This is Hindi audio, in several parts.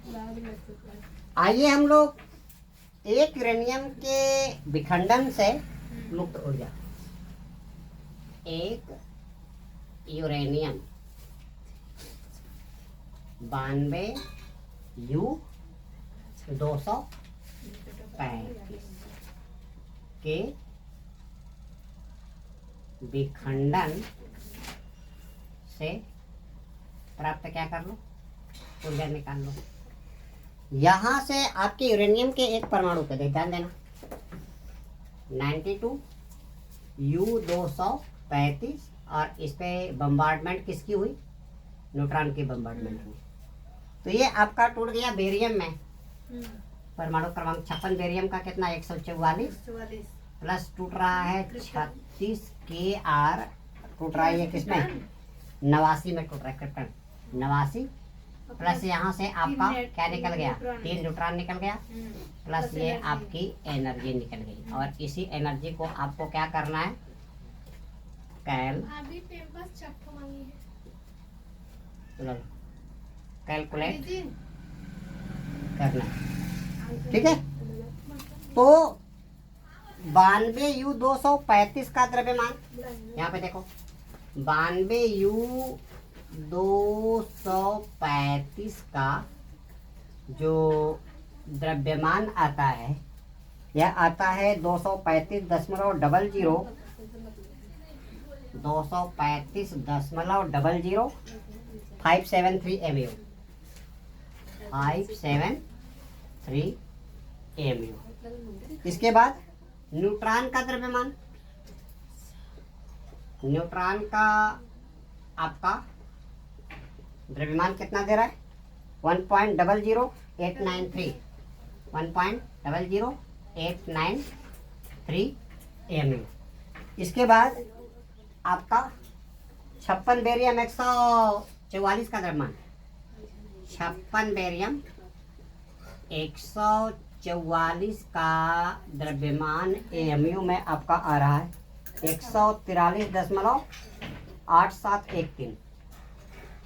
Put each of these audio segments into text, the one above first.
आइए हम लोग एक यूरेनियम के विखंडन से मुक्त ऊर्जा, एक यूरेनियम 92U235 के विखंडन से प्राप्त क्या कर लो, ऊर्जा निकाल लो। यहां से आपके यूरेनियम के एक परमाणु पे ध्यान देना, 92U235 और इस पे बम्बार्डमेंट किसकी हुई, न्यूट्रॉन की बम्बार्डमेंट हुई। तो ये आपका टूट गया बेरियम में, परमाणु क्रमांक 56 बेरियम का कितना 144 प्लस टूट रहा है 36 KR, टूट रहा है ये किसमें 89 में टूट रहा है, क्रिप्टन 89 प्लस यहाँ से आपका क्या निकल गया, 3 न्यूट्रॉन निकल गया प्लस ये आपकी एनर्जी निकल गई। और इसी एनर्जी को आपको क्या करना है, कैलकुलेट करना है, ठीक है। तो 92U235 का द्रव्यमान, यहाँ पे देखो 92U235 का जो द्रव्यमान आता है, यह आता है 235.00 573 MU 573 MU। इसके बाद न्यूट्रॉन का द्रव्यमान, न्यूट्रॉन का आपका द्रव्यमान कितना दे रहा है 1.00893 1.00893 MU। इसके बाद आपका 56 बेरियम 144 का द्रव्यमान, 56 बेरियम 144 का द्रव्यमान AMU में आपका आ रहा है 143.8713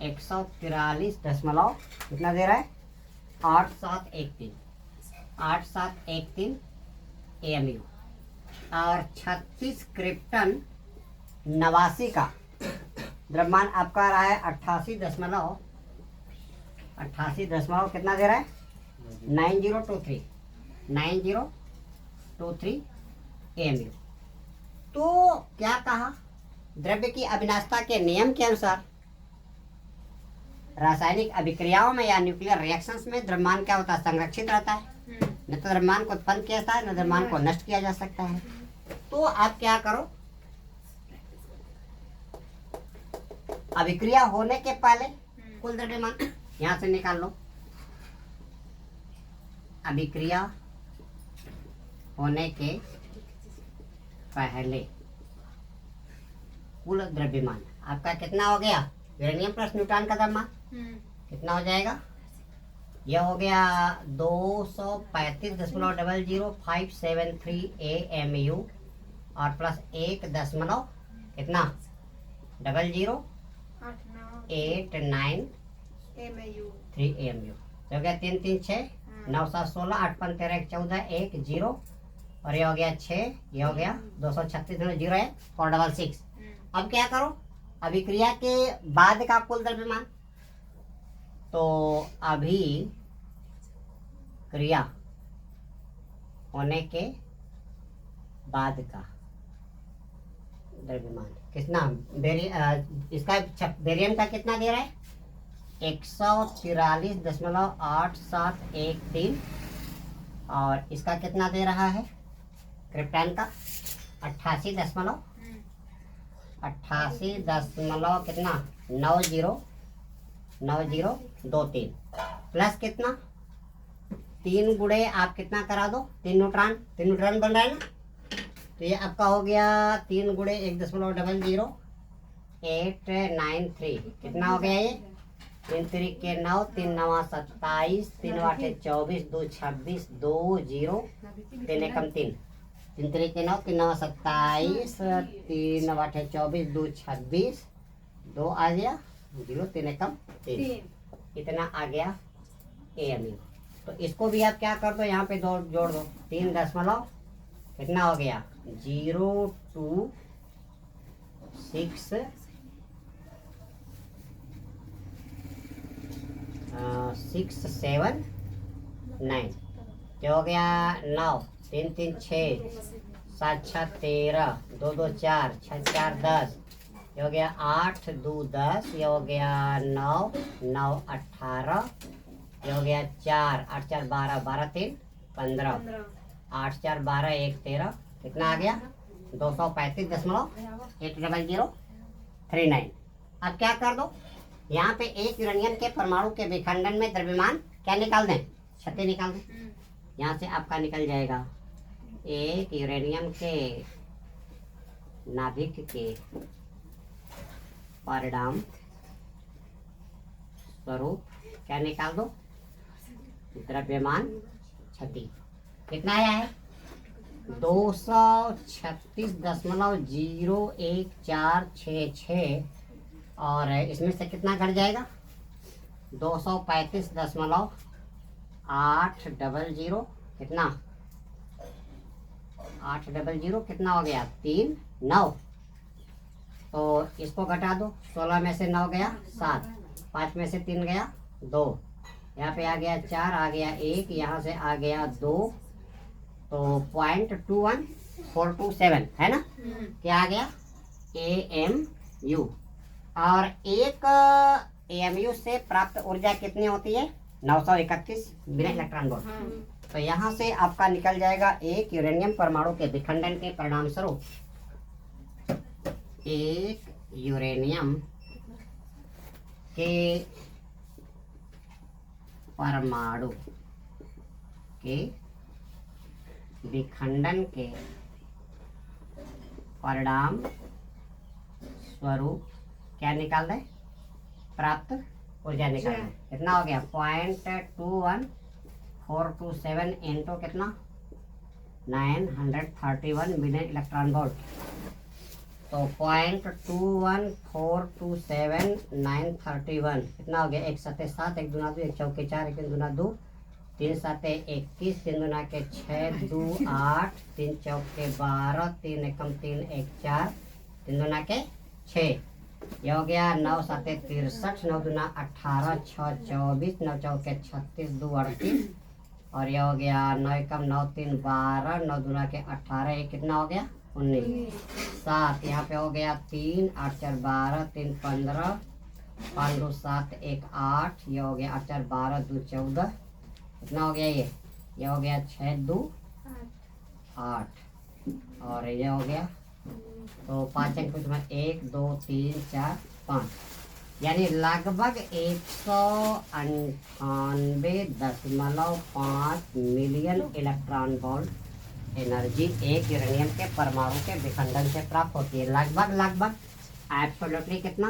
143 कितना दे रहा है 8713 AMU। और 36 क्रिप्टन 89 का द्रव्यमान आपका आ रहा है 88 दशमलव कितना दे रहा है 9023 AMU। तो क्या कहा, द्रव्य की अविनाशता के नियम के अनुसार रासायनिक अभिक्रियाओं में या न्यूक्लियर रिएक्शंस में द्रव्यमान क्या होता है, संरक्षित रहता है, न तो द्रव्यमान को उत्पन्न किया जाता है न द्रव्यमान को नष्ट किया जा सकता है। तो आप क्या करो, अभिक्रिया होने के पहले कुल द्रव्यमान यहां से निकाल लो, अभिक्रिया होने के पहले कुल द्रव्यमान आपका कितना हो गया, यूरेनियम प्लस न्यूट्रॉन का द्रव्यमान कितना हो जाएगा, यह हो गया 235.00573 AMU और प्लस 1 दशमलव कितना 00893 AMU। तो हो गया 3 3 6 9 7 16 8 5 13 14 1 0 और ये हो गया 6, ये हो गया 236.0 अब क्या करो, अभिक्रिया के बाद का कुल द्रव्यमान, तो अभिक्रिया होने के बाद का द्रव्यमान कितना, इसका बेरियम का कितना दे रहा है 143.8713 और इसका कितना दे रहा है क्रिप्टन का 88 दशमलव कितना 9023 प्लस कितना 3 गुणे आप कितना करा दो 3 न्यूट्रॉन बन रहा है ना, तो ये आपका हो गया 3 गुणे 1.00893 कितना हो गया, ये 3 3 के 9 3 9 27 3 8 24 2 26 2 0 3 1 3 3 3 के 9 3 9 27 3 8 24 2 26 2 आ गया 0 3 1 3 इतना आ गया AMU। तो इसको भी आप क्या कर दो, यहाँ पे दो जोड़ दो, 3 दशमलव कितना हो गया 02667 क्या हो गया 9 3 3 6 7 6 13 2 2 4 6 4 10 ये हो गया 8 2 10 ये हो गया 9 9 18 ये हो गया 4 8 4 12 12 3 15 8 4 12 1 13 कितना आ गया 235.80039। अब क्या कर दो, यहाँ पे एक यूरेनियम के परमाणु के विखंडन में द्रव्यमान क्या निकाल दें, क्षति निकाल दें। यहाँ से आपका निकल जाएगा एक यूरेनियम के नाभिक के परिणाम स्वरूप क्या निकाल दो, द्रव्यमान क्षति कितना आया है 236.01466 और इसमें से कितना घट जाएगा 235.800 कितना 800 कितना हो गया 3 9। तो इसको घटा दो, 16 में से 9 गया 7, 5 में से 3 गया 2, यहाँ पे आ गया 4 आ गया 1, यहाँ से आ गया 2, तो 0.21427 है ना, क्या आ गया AMU। और एक AMU से प्राप्त ऊर्जा कितनी होती है 931 बिना इलेक्ट्रॉन वोल्ट। तो यहाँ से आपका निकल जाएगा एक यूरेनियम परमाणु के विखंडन के परिणाम स्वरूप एक यूरेनियम के परमाणु के विखंडन के परिणाम स्वरूप क्या निकाल दें, प्राप्त ऊर्जा निकाल दें। कितना हो गया 0.21427 इंटू कितना 931 मिलियन इलेक्ट्रॉन वोल्ट। तो 0.21427 931 कितना हो गया 1 7 7 1 दूना 2 1 चौके 4 1 दूना 2 3 7 21 3 दूना के 6 2 8 3 चौके 12 3 एकम 3 1 4 3 दूना के 6 ये हो गया 9 7 63 9 दूना 18 6 24 9 चौके 36 2 38 और ये हो गया 9 एकम 9 3 12 9 दूना के 18 ये कितना हो गया 19 7 यहाँ पे हो गया 3 8 4 12 3 15 5 2 7 1 8 ये हो गया 8 4 12 2 14 कितना हो गया ये हो गया 6 2 8 और ये हो गया तो 5 अंक में 1 2 3 4 5 यानी लगभग 198.5 मिलियन इलेक्ट्रॉन वोल्ट एनर्जी एक यूरेनियम के परमाणु के विखंडन से प्राप्त होती है। लगभग एब्सोल्युटली कितना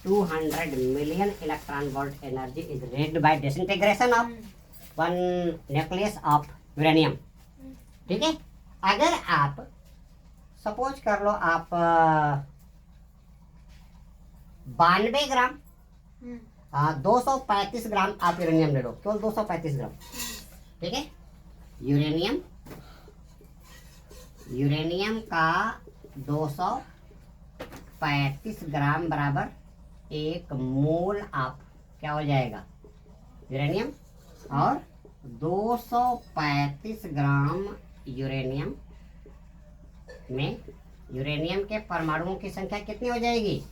200 million electron volt energy is raised bye disintegration of one nucleus of uranium. ठीक है, अगर आप सपोज कर लो आप 92 ग्राम 235 ग्राम आप यूरेनियम ले लो, केवल 235 ग्राम। ठीक है, यूरेनियम का 235 ग्राम बराबर 1 मोल आप क्या हो जाएगा यूरेनियम, और 235 ग्राम यूरेनियम में यूरेनियम के परमाणुओं की संख्या कितनी हो जाएगी,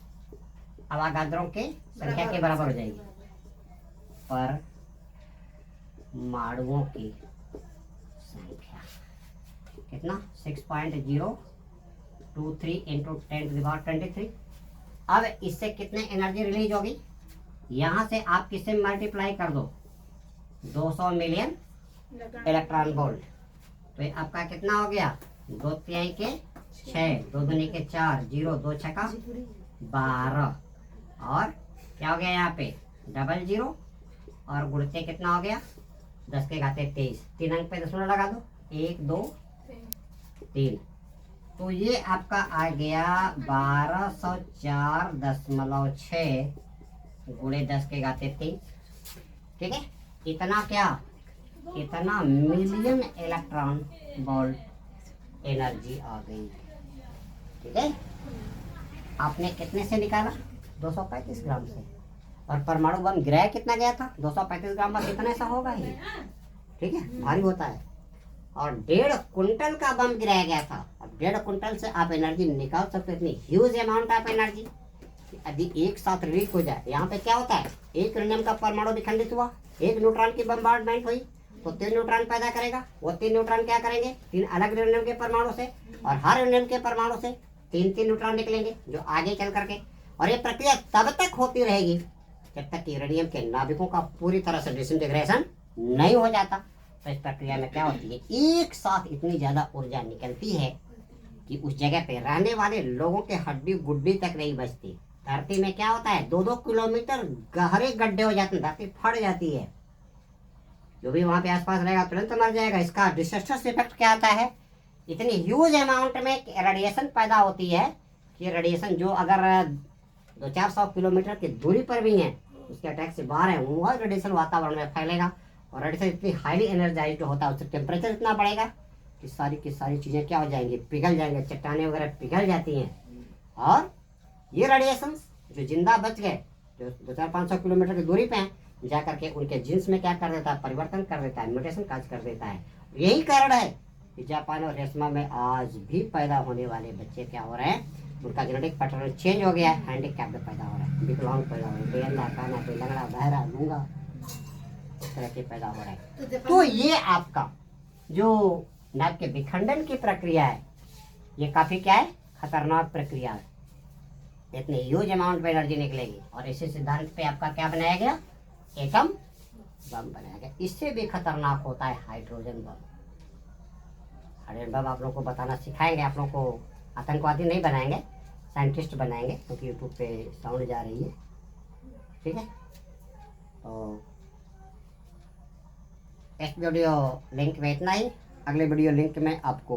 अवागाद्रो के संख्या के बराबर हो जाएगी। परमाणुओं की संख्या कितना 6.023 इंटू 10⁻23। अब इससे कितने एनर्जी रिलीज होगी, यहाँ से आप किससे मल्टीप्लाई कर दो 200 मिलियन इलेक्ट्रॉन वोल्ट। तो ये आपका कितना हो गया 2 तिहाई के 6 2 दूनी के 4 0 2 छक्का 12 और क्या हो गया यहाँ पे 00 और गुणते कितना हो गया 10 के घाते 23, 3 अंक पे दशमलव लगा दो 1 2 3। तो ये आपका आ गया 1204.6 गुणे 10 के घाते 3। ठीक है, इतना क्या, इतना मिलियन इलेक्ट्रॉन वोल्ट एनर्जी आ गई। ठीक है, आपने कितने से निकाला, 235 ग्राम से। और परमाणु बम गिराया कितना गया था, 235 ग्राम पर कितना ऐसा होगा ही। ठीक है, भारी होता है। और 1.5 कुंटल का बम गिराया गया था। अब 1.5 कुंटल से आप एनर्जी निकाल सकते हो, इतनी ह्यूज अमाउंट ऑफ एनर्जी यदि एक साथ रिलीज हो जाए। यहाँ पे क्या होता है, एक यूरेनियम का परमाणु विखंडित हुआ, एक न्यूट्रॉन की बम्बार्डमेंट हुई तो 3 न्यूट्रॉन पैदा करेगा। वो 3 न्यूट्रॉन क्या करेंगे, 3 अलग यूरेनियम के परमाणु से, और हर यूरेनियम के परमाणु से 3-3 न्यूट्रॉन निकलेंगे जो आगे चल करके, और ये प्रक्रिया तब तक होती रहेगी जब तक यूरेनियम के नाभिकों का पूरी तरह से डिसइंटीग्रेशन नहीं हो जाता। तो इस प्रक्रिया में क्या होती है, एक साथ इतनी ज्यादा ऊर्जा निकलती है कि उस जगह पे रहने वाले लोगों के हड्डी गुड्डी तक नहीं बचती। धरती में क्या होता है, 2-2 किलोमीटर गहरे गड्ढे हो जाते हैं, धरती फट जाती है। जो भी वहां पे आसपास रहेगा तुरंत मर जाएगा। इसका डिजास्टर्स इफेक्ट क्या आता है, इतनी ह्यूज अमाउंट में रेडिएशन पैदा होती है कि रेडिएशन जो अगर 200-400 किलोमीटर की दूरी पर भी है, उसके अटैक से बाहर है, वह रेडिएशन वातावरण में फैलेगा। और रेडिएशन इतनी हाईली एनर्जाइज्ड होता है, उससे टेम्परेचर इतना बढ़ेगा कि सारी की सारी चीज़ें क्या हो जाएंगी, पिघल जाएंगे, चट्टानें वगैरह पिघल जाती हैं। और ये रेडिएशन जो जिंदा बच गए, जो 200-500 किलोमीटर की दूरी पे हैं, जा करके उनके जीन्स में क्या कर देता है, परिवर्तन कर देता है, म्यूटेशन काज कर देता है। यही कारण है कि जापान और हिरोशिमा में आज भी पैदा होने वाले बच्चे क्या हो रहे हैं, उनका जेनेटिक पैटर्न चेंज हो गया है, हैंडीकैप्ड पैदा हो रहा है, विकलांग पैदा हो रहा है, बेअंधा, काना, लंगड़ा, बहरा, गूंगा, इस तरह के पैदा हो रहा है। तो ये आपका जो नाभ के विखंडन की प्रक्रिया है, ये काफी क्या है, खतरनाक प्रक्रिया है। इतनी ह्यूज अमाउंट में एनर्जी निकलेगी। और इसी सिद्धांत पे आपका क्या बनाया गया, एटम बम बनाया गया। इससे भी खतरनाक होता है हाइड्रोजन बम। हाइड्रोजन बम आप लोग को बताना सिखाएंगे, आप लोग को आतंकवादी नहीं बनाएंगे, साइंटिस्ट बनाएंगे, क्योंकि यूट्यूब पे साउंड जा रही है। ठीक है, तो इस वीडियो लिंक में इतना ही। अगले वीडियो लिंक में आपको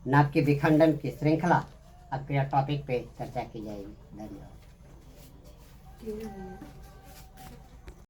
नाभ के विखंडन की श्रृंखला आपके टॉपिक पे चर्चा की जाएगी। धन्यवाद।